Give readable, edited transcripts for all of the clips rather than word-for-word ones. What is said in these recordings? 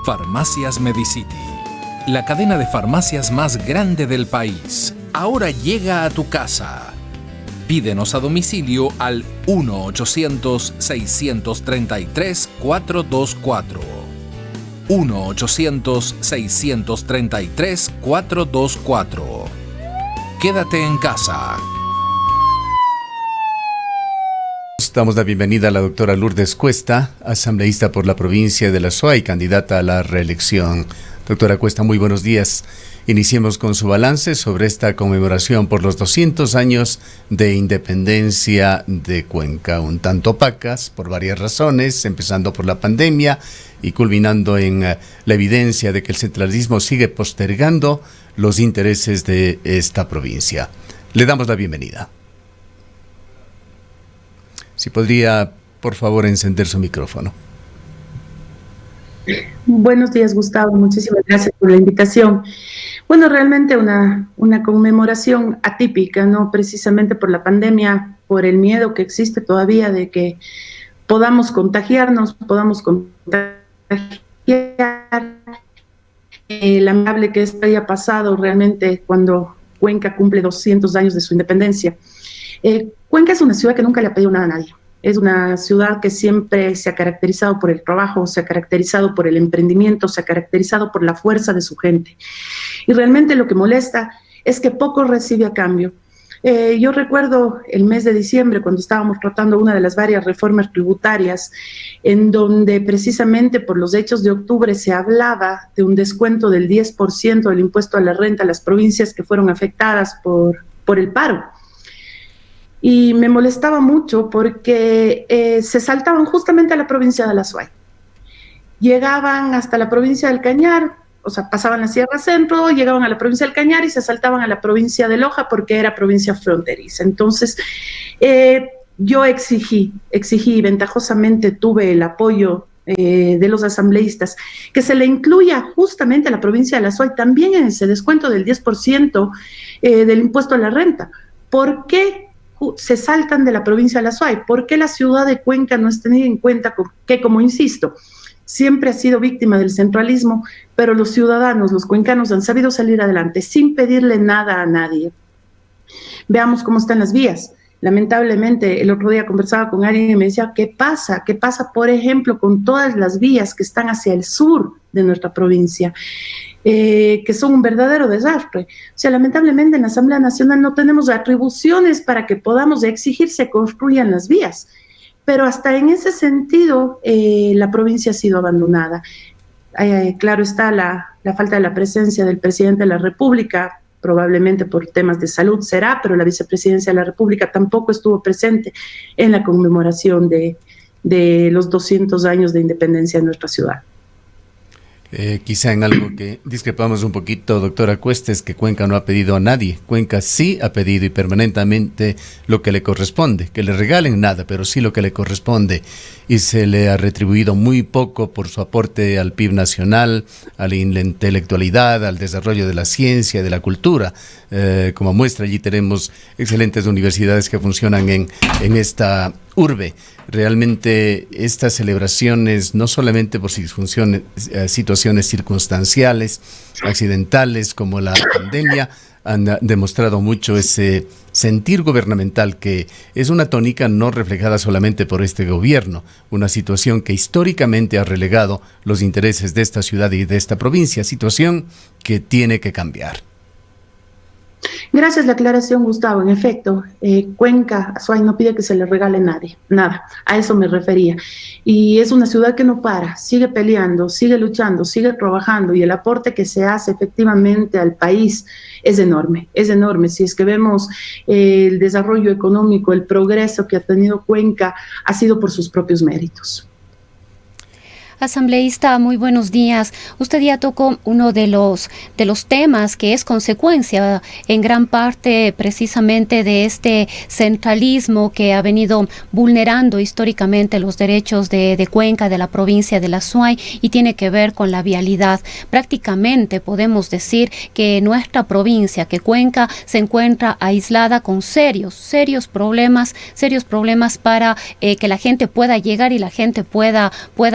Farmacias Medicity, la cadena de farmacias más grande del país, ahora llega a tu casa. Pídenos a domicilio al 1-800-633-424. 1-800-633-424. Quédate en casa. Damos la bienvenida a la doctora Lourdes Cuesta, asambleísta por la provincia de La Suay, candidata a la reelección. Doctora Cuesta, muy buenos días. Iniciemos con su balance sobre esta conmemoración por los 200 años de independencia de Cuenca, un tanto opacas por varias razones, empezando por la pandemia y culminando en la evidencia de que el centralismo sigue postergando los intereses de esta provincia. Le damos la bienvenida. Si podría, por favor, encender su micrófono. Buenos días, Gustavo. Muchísimas gracias por la invitación. Bueno, realmente una conmemoración atípica, ¿no? Precisamente por la pandemia, por el miedo que existe todavía de que podamos contagiarnos. Lamentable que esto haya pasado realmente cuando Cuenca cumple 200 años de su independencia. Cuenca es una ciudad que nunca le ha pedido nada a nadie. Es una ciudad que siempre se ha caracterizado por el trabajo, se ha caracterizado por el emprendimiento, se ha caracterizado por la fuerza de su gente. Y realmente lo que molesta es que poco recibe a cambio. Yo recuerdo el mes de diciembre cuando estábamos tratando una de las varias reformas tributarias en donde precisamente por los hechos de octubre se hablaba de un descuento del 10% del impuesto a la renta a las provincias que fueron afectadas por el paro. Y me molestaba mucho porque se saltaban justamente a la provincia de La Suay. Llegaban hasta la provincia del Cañar, o sea, pasaban la Sierra Centro, llegaban a la provincia del Cañar y se saltaban a la provincia de Loja porque era provincia fronteriza. Entonces, yo exigí y ventajosamente tuve el apoyo de los asambleístas, que se le incluya justamente a la provincia de La Suay también en ese descuento del 10% del impuesto a la renta. ¿Por qué se saltan de la provincia de La Suay? ¿Por qué la ciudad de Cuenca no es tenida en cuenta? Que, como insisto, siempre ha sido víctima del centralismo, pero los ciudadanos, los cuencanos, han sabido salir adelante sin pedirle nada a nadie. Veamos cómo están las vías. Lamentablemente, el otro día conversaba con alguien y me decía, ¿qué pasa? ¿Qué pasa, por ejemplo, con todas las vías que están hacia el sur de nuestra provincia? Que son un verdadero desastre. O sea, lamentablemente en la Asamblea Nacional no tenemos atribuciones para que podamos exigir se construyan las vías, pero hasta en ese sentido la provincia ha sido abandonada. Claro está la falta de la presencia del presidente de la República, probablemente por temas de salud será, pero la vicepresidencia de la República tampoco estuvo presente en la conmemoración de los 200 años de independencia de nuestra ciudad. Quizá en algo que discrepamos un poquito, doctora Cuesta, es que Cuenca no ha pedido a nadie. Cuenca sí ha pedido y permanentemente lo que le corresponde, que le regalen nada, pero sí lo que le corresponde. Y se le ha retribuido muy poco por su aporte al PIB nacional, a la intelectualidad, al desarrollo de la ciencia, de la cultura. Como muestra, allí tenemos excelentes universidades que funcionan en esta urbe. Realmente estas celebraciones, no solamente por situaciones circunstanciales, accidentales como la pandemia, han demostrado mucho ese sentir gubernamental que es una tónica no reflejada solamente por este gobierno, una situación que históricamente ha relegado los intereses de esta ciudad y de esta provincia, situación que tiene que cambiar. Gracias la aclaración, Gustavo. En efecto, Cuenca, Azuay no pide que se le regale nada, a eso me refería. Y es una ciudad que no para, sigue peleando, sigue luchando, sigue trabajando, y el aporte que se hace efectivamente al país es enorme, es enorme. Si es que vemos el desarrollo económico, el progreso que ha tenido Cuenca, ha sido por sus propios méritos. Asambleísta, muy buenos días. Usted ya tocó uno de los temas que es consecuencia en gran parte precisamente de este centralismo que ha venido vulnerando históricamente los derechos de Cuenca, de la provincia de La Suay, y tiene que ver con la vialidad. Prácticamente podemos decir que nuestra provincia, que Cuenca, se encuentra aislada con serios problemas para que la gente pueda llegar y la gente pueda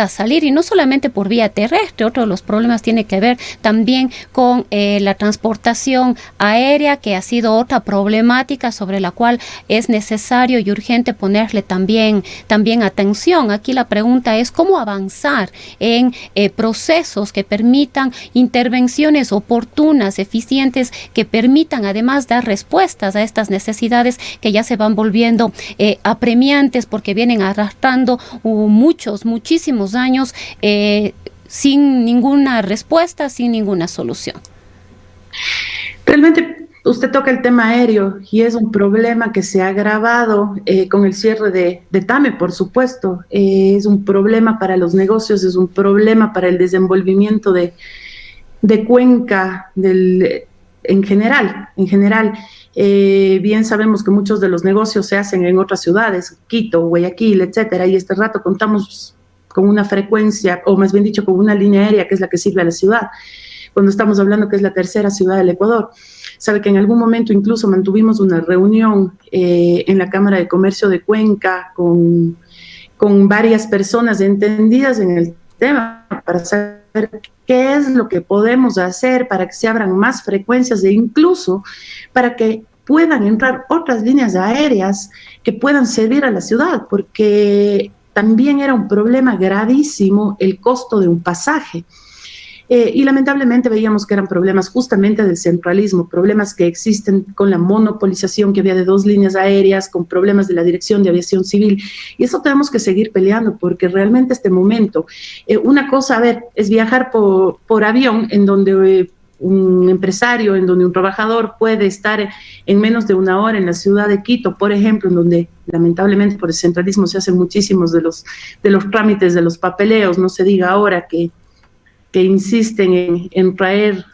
salir. Y no solamente por vía terrestre, otro de los problemas tiene que ver también con la transportación aérea, que ha sido otra problemática sobre la cual es necesario y urgente ponerle también atención. Aquí la pregunta es cómo avanzar en procesos que permitan intervenciones oportunas, eficientes, que permitan además dar respuestas a estas necesidades que ya se van volviendo apremiantes porque vienen arrastrando muchísimos años sin ninguna respuesta, sin ninguna solución. Realmente usted toca el tema aéreo y es un problema que se ha agravado con el cierre de TAME, por supuesto. Es un problema para los negocios, es un problema para el desenvolvimiento de Cuenca en general. Bien sabemos que muchos de los negocios se hacen en otras ciudades, Quito, Guayaquil, etcétera, y este rato contamos con una frecuencia, o más bien dicho, con una línea aérea que es la que sirve a la ciudad, cuando estamos hablando que es la tercera ciudad del Ecuador. Sabe que en algún momento incluso mantuvimos una reunión en la Cámara de Comercio de Cuenca con varias personas entendidas en el tema para saber qué es lo que podemos hacer para que se abran más frecuencias e incluso para que puedan entrar otras líneas aéreas que puedan servir a la ciudad, porque también era un problema gravísimo el costo de un pasaje. Y lamentablemente veíamos que eran problemas justamente del centralismo, problemas que existen con la monopolización que había de 2 líneas aéreas, con problemas de la Dirección de Aviación Civil, y eso tenemos que seguir peleando, porque realmente este momento, una cosa, es viajar por avión, en donde un empresario, en donde un trabajador puede estar en menos de 1 hora en la ciudad de Quito, por ejemplo, en donde lamentablemente por el centralismo se hacen muchísimos de los trámites, de los papeleos, no se diga ahora que insisten en traer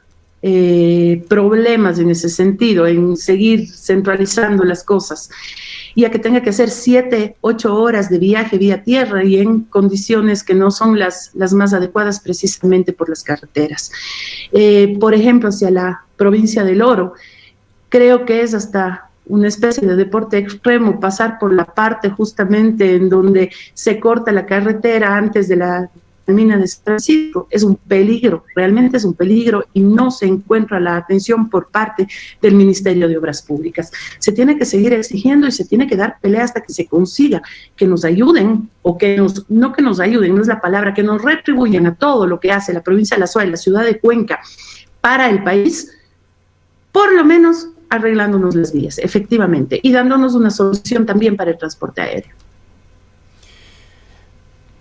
problemas en ese sentido, en seguir centralizando las cosas, y a que tenga que hacer 7, 8 horas de viaje vía tierra y en condiciones que no son las más adecuadas precisamente por las carreteras. Por ejemplo, hacia la provincia del Oro, creo que es hasta una especie de deporte extremo pasar por la parte justamente en donde se corta la carretera antes de la mina de San Francisco. Es un peligro, realmente es un peligro, y no se encuentra la atención por parte del Ministerio de Obras Públicas. Se tiene que seguir exigiendo y se tiene que dar pelea hasta que se consiga que nos ayuden, o no que nos ayuden, no es la palabra, que nos retribuyan a todo lo que hace la provincia de La Suay, la ciudad de Cuenca, para el país, por lo menos arreglándonos las vías, efectivamente, y dándonos una solución también para el transporte aéreo.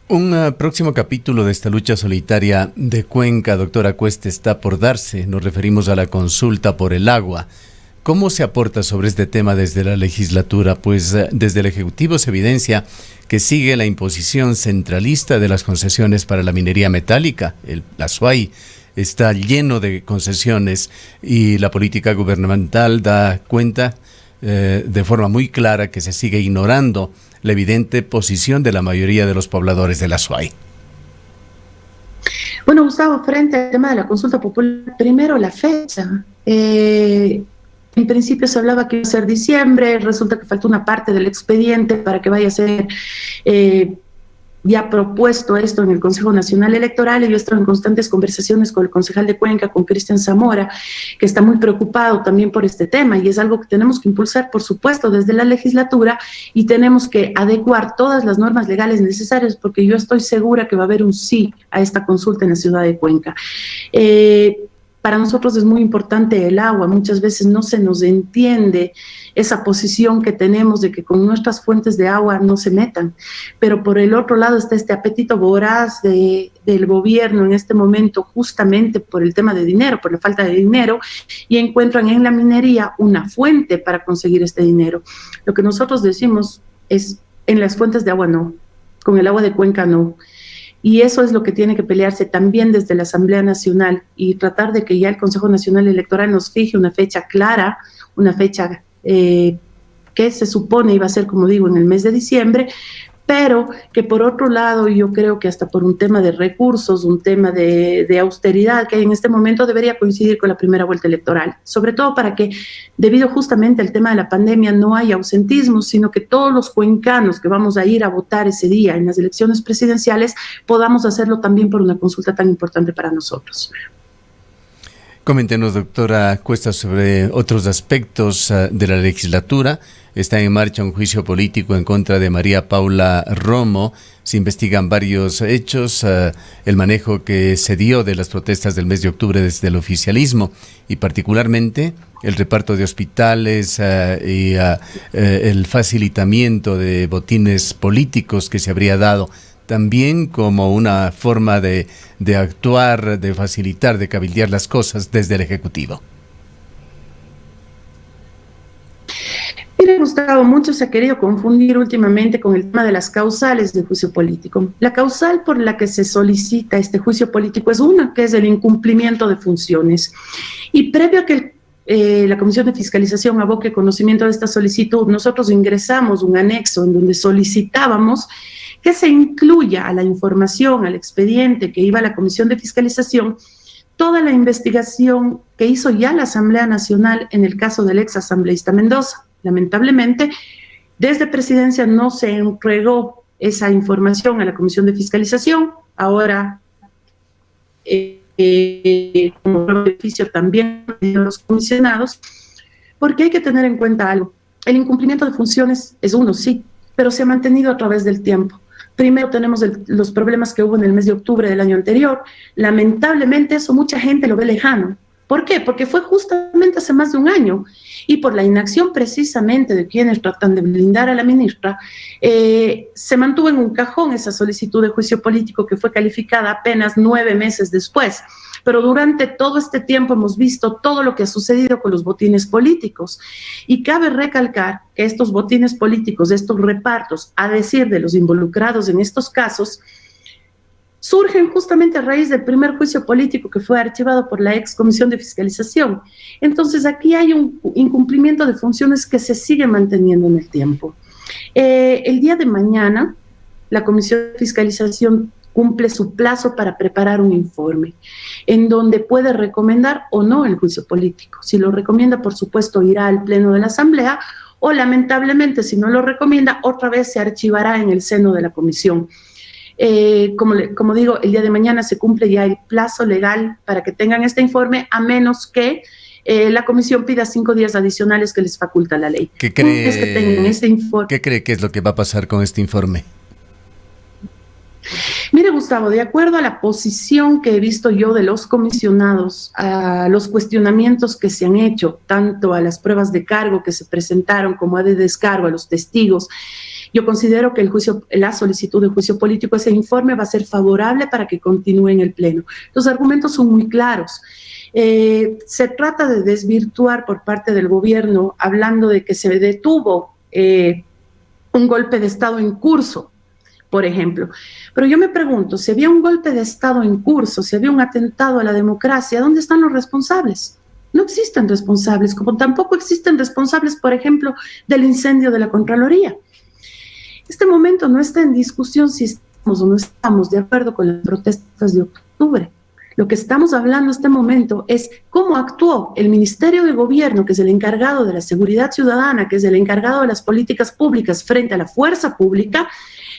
Un próximo capítulo de esta lucha solitaria de Cuenca, doctora Cuesta, está por darse. Nos referimos a la consulta por el agua. ¿Cómo se aporta sobre este tema desde la legislatura? Pues desde el Ejecutivo se evidencia que sigue la imposición centralista de las concesiones para la minería metálica. La SUAY está lleno de concesiones y la política gubernamental da cuenta de forma muy clara que se sigue ignorando la evidente posición de la mayoría de los pobladores de la SUAY. Bueno, Gustavo, frente al tema de la consulta popular, primero la fecha. En principio se hablaba que iba a ser diciembre, resulta que falta una parte del expediente para que vaya a ser ya propuesto esto en el Consejo Nacional Electoral, y yo estoy en constantes conversaciones con el concejal de Cuenca, con Cristian Zamora, que está muy preocupado también por este tema, y es algo que tenemos que impulsar, por supuesto, desde la legislatura, y tenemos que adecuar todas las normas legales necesarias, porque yo estoy segura que va a haber un sí a esta consulta en la ciudad de Cuenca. Para nosotros es muy importante el agua, muchas veces no se nos entiende esa posición que tenemos de que con nuestras fuentes de agua no se metan, pero por el otro lado está este apetito voraz del gobierno en este momento, justamente por el tema de dinero, por la falta de dinero, y encuentran en la minería una fuente para conseguir este dinero. Lo que nosotros decimos es, en las fuentes de agua no, con el agua de Cuenca no. Y eso es lo que tiene que pelearse también desde la Asamblea Nacional, y tratar de que ya el Consejo Nacional Electoral nos fije una fecha clara, una fecha que se supone iba a ser, como digo, en el mes de diciembre, pero que por otro lado yo creo que hasta por un tema de recursos, un tema de austeridad que hay en este momento debería coincidir con la primera vuelta electoral, sobre todo para que debido justamente al tema de la pandemia no haya ausentismo, sino que todos los cuencanos que vamos a ir a votar ese día en las elecciones presidenciales podamos hacerlo también por una consulta tan importante para nosotros. Coméntenos, doctora Cuesta, sobre otros aspectos de la legislatura. Está en marcha un juicio político en contra de María Paula Romo. Se investigan varios hechos, el manejo que se dio de las protestas del mes de octubre desde el oficialismo y particularmente el reparto de hospitales y el facilitamiento de botines políticos que se habría dado también como una forma de actuar, de facilitar, de cabildear las cosas desde el Ejecutivo. Mire, Gustavo, mucho se ha querido confundir últimamente con el tema de las causales del juicio político. La causal por la que se solicita este juicio político es una, que es el incumplimiento de funciones. Y previo a que la Comisión de Fiscalización aboque conocimiento de esta solicitud, nosotros ingresamos un anexo en donde solicitábamos que se incluya a la información, al expediente que iba a la Comisión de Fiscalización, toda la investigación que hizo ya la Asamblea Nacional en el caso del ex asambleísta Mendoza. Lamentablemente, desde Presidencia no se entregó esa información a la Comisión de Fiscalización. Ahora, como beneficio también de los comisionados, porque hay que tener en cuenta algo. El incumplimiento de funciones es uno, sí, pero se ha mantenido a través del tiempo. Primero tenemos los problemas que hubo en el mes de octubre del año anterior. Lamentablemente eso mucha gente lo ve lejano. ¿Por qué? Porque fue justamente hace más de un año y por la inacción precisamente de quienes tratan de blindar a la ministra, se mantuvo en un cajón esa solicitud de juicio político que fue calificada apenas 9 meses después. Pero durante todo este tiempo hemos visto todo lo que ha sucedido con los botines políticos. Y cabe recalcar que estos botines políticos, estos repartos, a decir de los involucrados en estos casos, surgen justamente a raíz del primer juicio político que fue archivado por la ex Comisión de Fiscalización. Entonces aquí hay un incumplimiento de funciones que se sigue manteniendo en el tiempo. El día de mañana, la Comisión de Fiscalización cumple su plazo para preparar un informe en donde puede recomendar o no el juicio político. Si lo recomienda, por supuesto, irá al Pleno de la Asamblea o lamentablemente, si no lo recomienda, otra vez se archivará en el seno de la Comisión. Como digo, el día de mañana se cumple ya el plazo legal para que tengan este informe, a menos que la Comisión pida 5 días adicionales que les faculta la ley. ¿Qué cree que es lo que va a pasar con este informe? Mire, Gustavo, de acuerdo a la posición que he visto yo de los comisionados, a los cuestionamientos que se han hecho, tanto a las pruebas de cargo que se presentaron como a de descargo, a los testigos, yo considero que la solicitud de juicio político, ese informe va a ser favorable para que continúe en el Pleno. Los argumentos son muy claros. Se trata de desvirtuar por parte del gobierno, hablando de que se detuvo un golpe de Estado en curso, por ejemplo. Pero yo me pregunto, si había un golpe de Estado en curso, si había un atentado a la democracia, ¿dónde están los responsables? No existen responsables, como tampoco existen responsables, por ejemplo, del incendio de la Contraloría. Este momento no está en discusión si estamos o no estamos de acuerdo con las protestas de octubre. Lo que estamos hablando en este momento es cómo actuó el Ministerio de Gobierno, que es el encargado de la seguridad ciudadana, que es el encargado de las políticas públicas frente a la fuerza pública,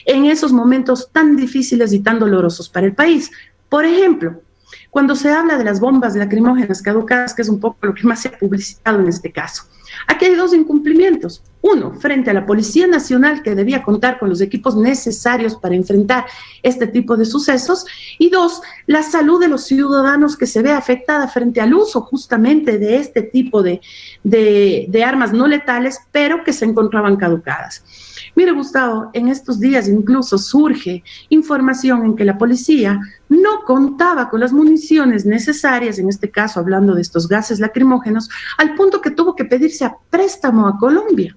en esos momentos tan difíciles y tan dolorosos para el país. Por ejemplo, cuando se habla de las bombas lacrimógenas caducadas, que es un poco lo que más se ha publicitado en este caso. Aquí hay 2 incumplimientos. Uno, frente a la Policía Nacional, que debía contar con los equipos necesarios para enfrentar este tipo de sucesos. Y 2, la salud de los ciudadanos que se ve afectada frente al uso justamente de este tipo de armas no letales, pero que se encontraban caducadas. Mire, Gustavo, en estos días incluso surge información en que la policía no contaba con las municiones necesarias, en este caso hablando de estos gases lacrimógenos, al punto que tuvo que pedirse a préstamo a Colombia.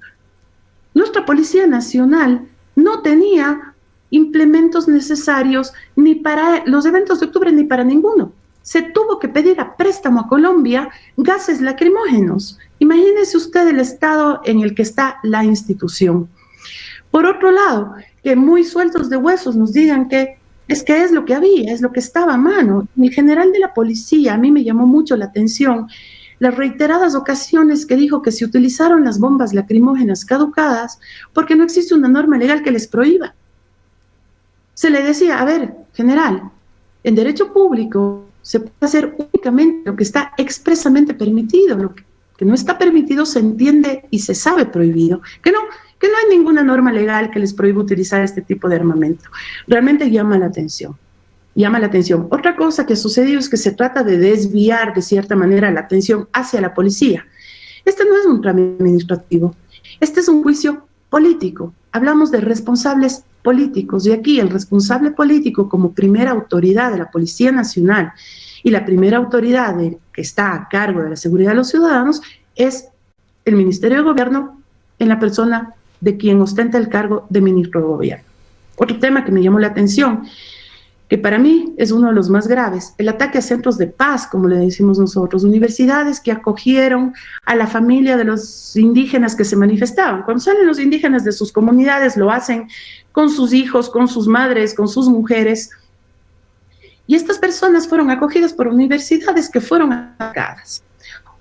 Nuestra Policía Nacional no tenía implementos necesarios ni para los eventos de octubre ni para ninguno. Se tuvo que pedir a préstamo a Colombia gases lacrimógenos. Imagínese usted el estado en el que está la institución. Por otro lado, que muy sueltos de huesos nos digan que es lo que había, es lo que estaba a mano. El general de la policía, a mí me llamó mucho la atención las reiteradas ocasiones que dijo que se utilizaron las bombas lacrimógenas caducadas porque no existe una norma legal que les prohíba. Se le decía, a ver, general, en derecho público se puede hacer únicamente lo que está expresamente permitido, lo que no está permitido se entiende y se sabe prohibido, que no hay ninguna norma legal que les prohíba utilizar este tipo de armamento. Realmente llama la atención. Otra cosa que ha sucedido es que se trata de desviar de cierta manera la atención hacia la policía. Este no es un trámite administrativo, este es un juicio político. Hablamos de responsables políticos y aquí el responsable político como primera autoridad de la Policía Nacional y la primera autoridad que está a cargo de la seguridad de los ciudadanos es el Ministerio de Gobierno en la persona de quien ostenta el cargo de ministro de Gobierno. Otro tema que me llamó la atención, que para mí es uno de los más graves, el ataque a centros de paz, como le decimos nosotros, universidades que acogieron a la familia de los indígenas que se manifestaban. Cuando salen los indígenas de sus comunidades, lo hacen con sus hijos, con sus madres, con sus mujeres, y estas personas fueron acogidas por universidades que fueron atacadas.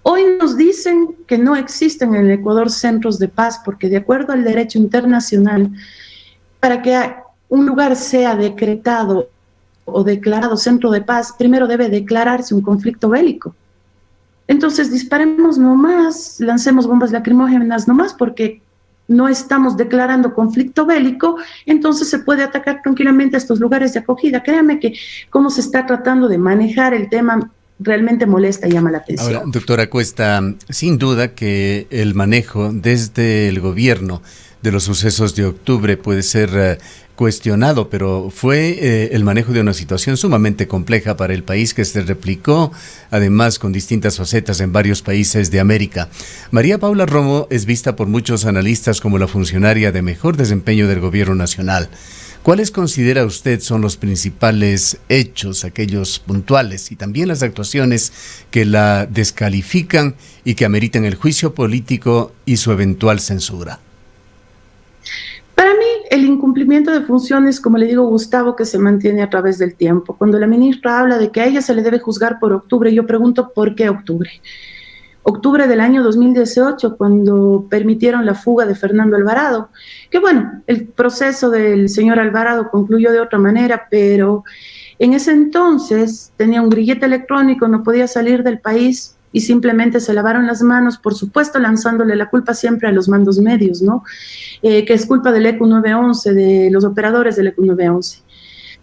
Hoy nos dicen que no existen en el Ecuador centros de paz porque de acuerdo al derecho internacional, para que un lugar sea decretado o declarado centro de paz, primero debe declararse un conflicto bélico. Entonces disparemos nomás, lancemos bombas lacrimógenas nomás porque no estamos declarando conflicto bélico, entonces se puede atacar tranquilamente a estos lugares de acogida. Créanme que cómo se está tratando de manejar el tema realmente molesta y llama la atención. Ahora, doctora Cuesta, sin duda que el manejo desde el gobierno de los sucesos de octubre puede ser cuestionado, pero fue el manejo de una situación sumamente compleja para el país que se replicó, además con distintas facetas en varios países de América. María Paula Romo es vista por muchos analistas como la funcionaria de mejor desempeño del gobierno nacional. ¿Cuáles considera usted son los principales hechos, aquellos puntuales, y también las actuaciones que la descalifican y que ameritan el juicio político y su eventual censura? Para mí, el incumplimiento de funciones, como le digo Gustavo, que se mantiene a través del tiempo. Cuando la ministra habla de que a ella se le debe juzgar por octubre, yo pregunto, ¿por qué octubre? Octubre del año 2018, cuando permitieron la fuga de Fernando Alvarado, que bueno, el proceso del señor Alvarado concluyó de otra manera, pero en ese entonces tenía un grillete electrónico, no podía salir del país y simplemente se lavaron las manos, por supuesto lanzándole la culpa siempre a los mandos medios, ¿no? Que es culpa del ECU 911, de los operadores del ECU 911.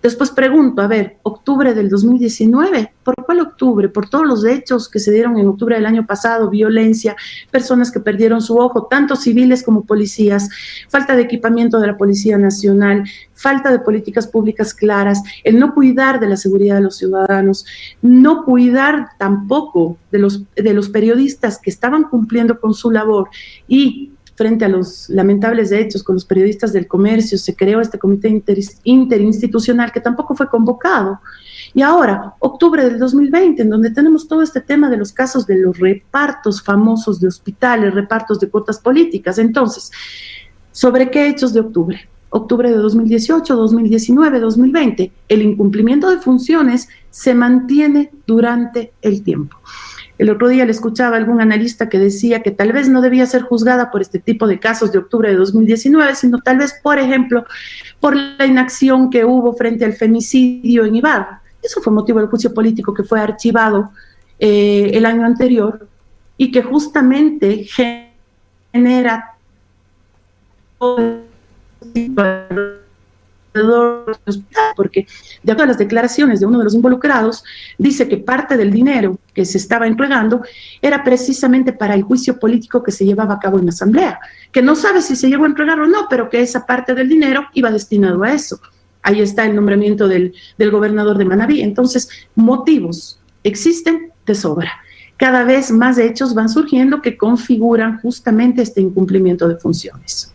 Después pregunto, a ver, octubre del 2019, ¿por cuál octubre? Por todos los hechos que se dieron en octubre del año pasado, violencia, personas que perdieron su ojo, tanto civiles como policías, falta de equipamiento de la Policía Nacional, falta de políticas públicas claras, el no cuidar de la seguridad de los ciudadanos, no cuidar tampoco de los periodistas que estaban cumpliendo con su labor y frente a los lamentables hechos con los periodistas del comercio, se creó este comité interinstitucional que tampoco fue convocado. Y ahora, octubre del 2020, en donde tenemos todo este tema de los casos de los repartos famosos de hospitales, repartos de cuotas políticas. Entonces, ¿sobre qué hechos de octubre? Octubre de 2018, 2019, 2020. El incumplimiento de funciones se mantiene durante el tiempo. El otro día le escuchaba a algún analista que decía que tal vez no debía ser juzgada por este tipo de casos de octubre de 2019, sino tal vez, por ejemplo, por la inacción que hubo frente al femicidio en Ibarra. Eso fue motivo del juicio político que fue archivado el año anterior y que justamente genera porque de acuerdo a las declaraciones de uno de los involucrados, dice que parte del dinero que se estaba entregando era precisamente para el juicio político que se llevaba a cabo en la asamblea, que no sabe si se llegó a entregar o no, pero que esa parte del dinero iba destinado a eso. Ahí está el nombramiento del gobernador de Manabí. Entonces, motivos existen de sobra. Cada vez más hechos van surgiendo que configuran justamente este incumplimiento de funciones.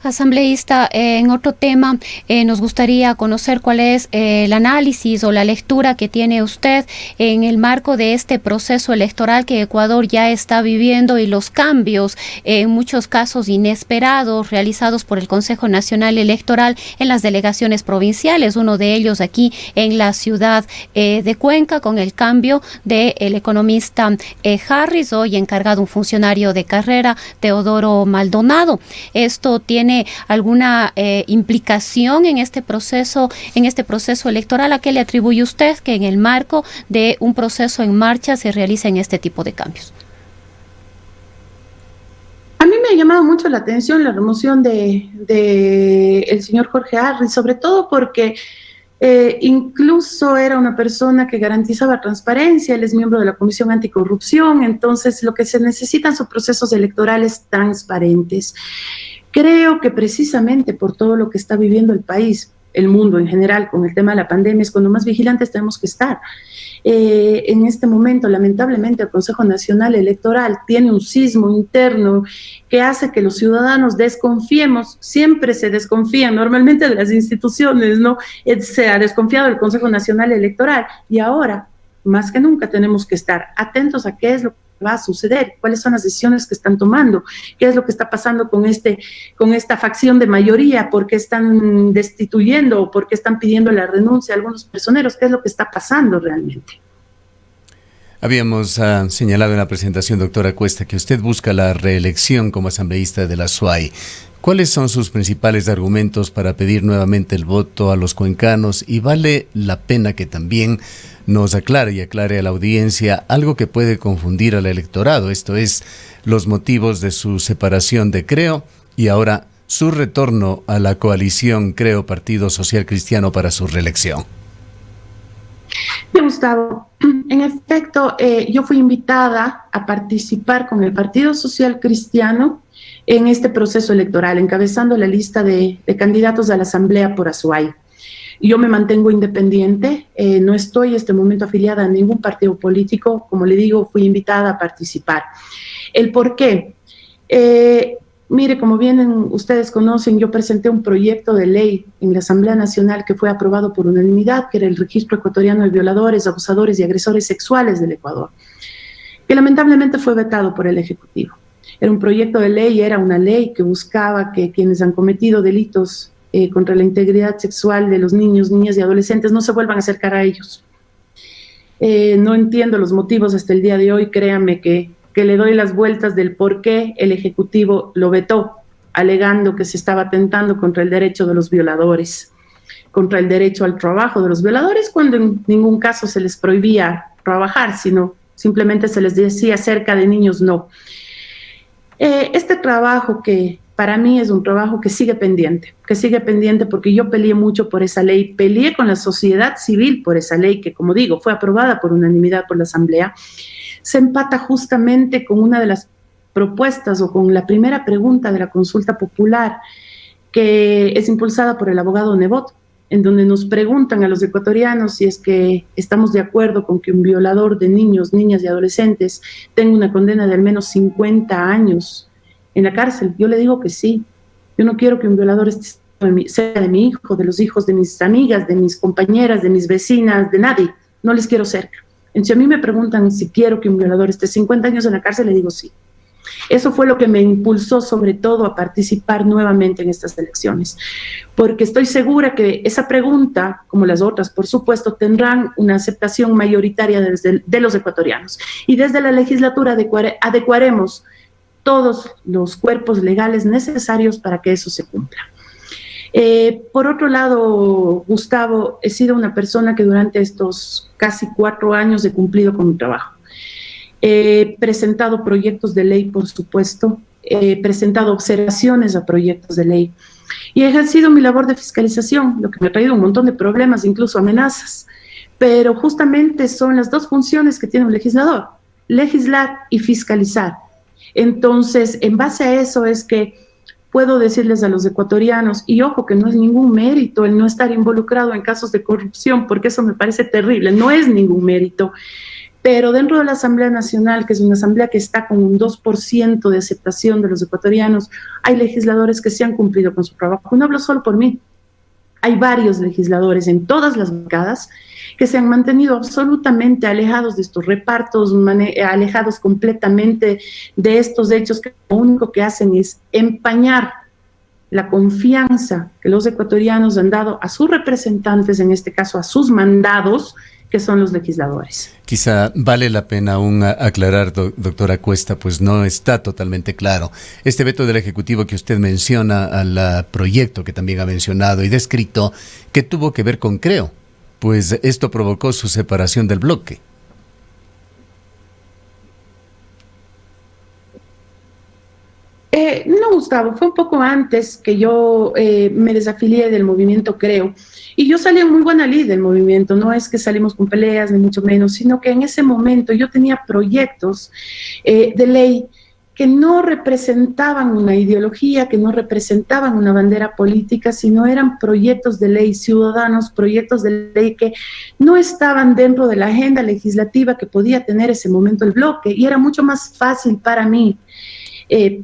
Asambleísta, en otro tema, nos gustaría conocer cuál es el análisis o la lectura que tiene usted en el marco de este proceso electoral que Ecuador ya está viviendo y los cambios, en muchos casos inesperados, realizados por el Consejo Nacional Electoral en las delegaciones provinciales, uno de ellos aquí en la ciudad de Cuenca, con el cambio del economista Harris, hoy encargado un funcionario de carrera, Teodoro Maldonado. Esto tiene alguna implicación en este proceso electoral. ¿A qué le atribuye usted que en el marco de un proceso en marcha se realicen este tipo de cambios? A mí me ha llamado mucho la atención la remoción de el señor Jorge Harris, sobre todo porque incluso era una persona que garantizaba transparencia, él es miembro de la Comisión Anticorrupción, entonces lo que se necesitan son procesos electorales transparentes. Creo que precisamente por todo lo que está viviendo el país, el mundo en general, con el tema de la pandemia, es cuando más vigilantes tenemos que estar. En este momento, lamentablemente, el Consejo Nacional Electoral tiene un sismo interno que hace que los ciudadanos desconfiemos, siempre se desconfían normalmente de las instituciones, ¿no? Se ha desconfiado del Consejo Nacional Electoral y ahora, más que nunca, tenemos que estar atentos a qué es lo que va a suceder, cuáles son las decisiones que están tomando, qué es lo que está pasando con esta facción de mayoría, por qué están destituyendo o por qué están pidiendo la renuncia a algunos personeros, qué es lo que está pasando realmente. Habíamos señalado en la presentación, doctora Cuesta, que usted busca la reelección como asambleísta de la SUAY. ¿Cuáles son sus principales argumentos para pedir nuevamente el voto a los cuencanos? Y vale la pena que también nos aclare y aclare a la audiencia algo que puede confundir al electorado, esto es, los motivos de su separación de CREO y ahora su retorno a la coalición CREO Partido Social Cristiano para su reelección. Bien, Gustavo, en efecto, yo fui invitada a participar con el Partido Social Cristiano en este proceso electoral, encabezando la lista de candidatos a la Asamblea por Azuay. Yo me mantengo independiente, no estoy en este momento afiliada a ningún partido político, como le digo, fui invitada a participar. ¿El por qué? Mire, como bien ustedes conocen, yo presenté un proyecto de ley en la Asamblea Nacional que fue aprobado por unanimidad, que era el Registro Ecuatoriano de Violadores, Abusadores y Agresores Sexuales del Ecuador, que lamentablemente fue vetado por el Ejecutivo. Era un proyecto de ley, era una ley que buscaba que quienes han cometido delitos contra la integridad sexual de los niños, niñas y adolescentes no se vuelvan a acercar a ellos. No entiendo los motivos hasta el día de hoy, créanme que le doy las vueltas del por qué el Ejecutivo lo vetó, alegando que se estaba atentando contra el derecho de los violadores, contra el derecho al trabajo de los violadores, cuando en ningún caso se les prohibía trabajar, sino simplemente se les decía acerca de niños no. Este trabajo que para mí es un trabajo que sigue pendiente porque yo peleé mucho por esa ley, peleé con la sociedad civil por esa ley que, como digo, fue aprobada por unanimidad por la Asamblea, se empata justamente con una de las propuestas o con la primera pregunta de la consulta popular que es impulsada por el abogado Nebot, en donde nos preguntan a los ecuatorianos si es que estamos de acuerdo con que un violador de niños, niñas y adolescentes tenga una condena de al menos 50 años en la cárcel. Yo le digo que sí. Yo no quiero que un violador sea de mi hijo, de los hijos de mis amigas, de mis compañeras, de mis vecinas, de nadie. No les quiero cerca. Entonces, a mí me preguntan si quiero que un violador esté 50 años en la cárcel, le digo sí. Eso fue lo que me impulsó sobre todo a participar nuevamente en estas elecciones, porque estoy segura que esa pregunta, como las otras, por supuesto, tendrán una aceptación mayoritaria de los ecuatorianos. Y desde la legislatura adecuaremos todos los cuerpos legales necesarios para que eso se cumpla. Por otro lado, Gustavo, he sido una persona que durante estos casi 4 años he cumplido con mi trabajo. He presentado proyectos de ley, por supuesto, he presentado observaciones a proyectos de ley y he ejercido mi labor de fiscalización, lo que me ha traído un montón de problemas, incluso amenazas, pero justamente son las dos funciones que tiene un legislador, legislar y fiscalizar. Entonces, en base a eso es que puedo decirles a los ecuatorianos, y ojo que no es ningún mérito el no estar involucrado en casos de corrupción, porque eso me parece terrible, no es ningún mérito, Pero dentro de la Asamblea Nacional, que es una asamblea que está con un 2% de aceptación de los ecuatorianos, hay legisladores que se han cumplido con su trabajo. No hablo solo por mí. Hay varios legisladores en todas las bancadas que se han mantenido absolutamente alejados de estos repartos, alejados completamente de estos hechos que lo único que hacen es empañar la confianza que los ecuatorianos han dado a sus representantes, en este caso a sus mandados, que son los legisladores. Quizá vale la pena aún aclarar, doctora Cuesta, pues no está totalmente claro. Este veto del Ejecutivo que usted menciona al proyecto que también ha mencionado y descrito, que tuvo que ver con Creo, pues esto provocó su separación del bloque. No, Gustavo, fue un poco antes que yo me desafilié del movimiento Creo. Y yo salí en muy buena lid del movimiento, no es que salimos con peleas, ni mucho menos, sino que en ese momento yo tenía proyectos de ley que no representaban una ideología, que no representaban una bandera política, sino eran proyectos de ley ciudadanos, proyectos de ley que no estaban dentro de la agenda legislativa que podía tener ese momento el bloque, y era mucho más fácil para mí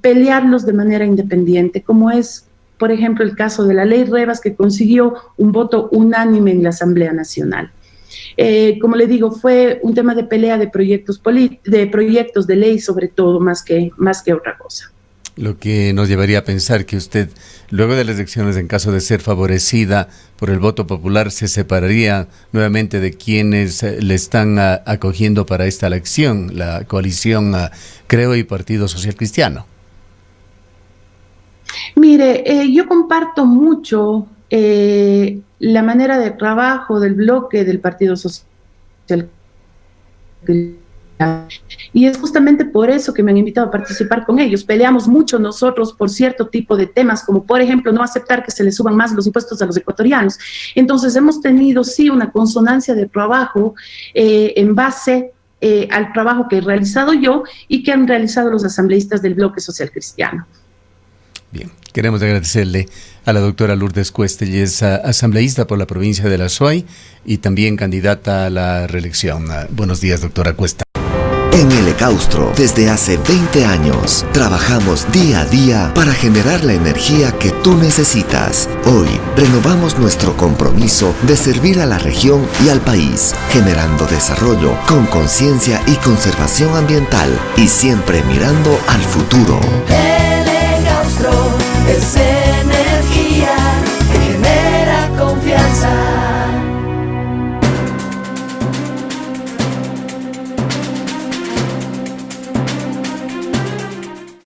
pelearlos de manera independiente, como es, por ejemplo, el caso de la ley Revas, que consiguió un voto unánime en la Asamblea Nacional. Como le digo, fue un tema de pelea de proyectos de ley, sobre todo, más que otra cosa. Lo que nos llevaría a pensar que usted, luego de las elecciones, en caso de ser favorecida por el voto popular, se separaría nuevamente de quienes le están acogiendo para esta elección, la coalición Creo y Partido Social Cristiano. Mire, yo comparto mucho la manera de trabajo del bloque del Partido Social Cristiano. Y es justamente por eso que me han invitado a participar con ellos. Peleamos mucho nosotros por cierto tipo de temas, como por ejemplo no aceptar que se les suban más los impuestos a los ecuatorianos. Entonces hemos tenido sí una consonancia de trabajo en base al trabajo que he realizado yo y que han realizado los asambleístas del Bloque Social Cristiano. Bien, queremos agradecerle a la doctora Lourdes Cuesta, ella es asambleísta por la provincia de La Suay y también candidata a la reelección. Buenos días, doctora Cuesta. En el Ecaustro, desde hace 20 años, trabajamos día a día para generar la energía que tú necesitas. Hoy, renovamos nuestro compromiso de servir a la región y al país, generando desarrollo con conciencia y conservación ambiental y siempre mirando al futuro.